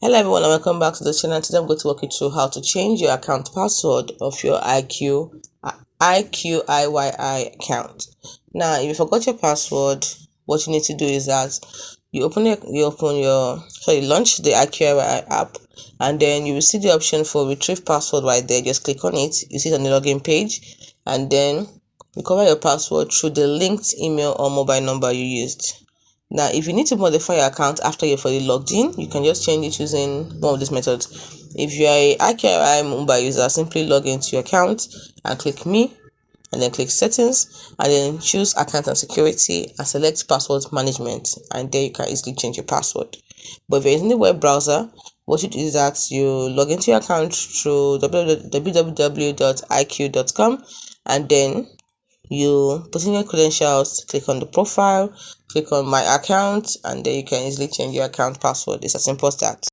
Hello everyone and welcome back to the channel. Today I'm going to walk you through how to change your account password of your iQIYI account. Now, if you forgot your password, what you need to do is that you launch the iQIYI app, and then you will see the option for retrieve password right there. Just click on it. You see it on the login page, and then recover your password through the linked email or mobile number you used. Now, if you need to modify your account after you're fully logged in, you can just change it using one of these methods. If you are a iQIYI mobile user, simply log into your account and click Me, and then click Settings, and then choose Account and Security and select Password Management, and there you can easily change your password. But if you're using the web browser, what you do is that you log into your account through www.iq.com, and then you put in your credentials, click on the profile, click on My Account, and then you can easily change your account password. It's as simple as that.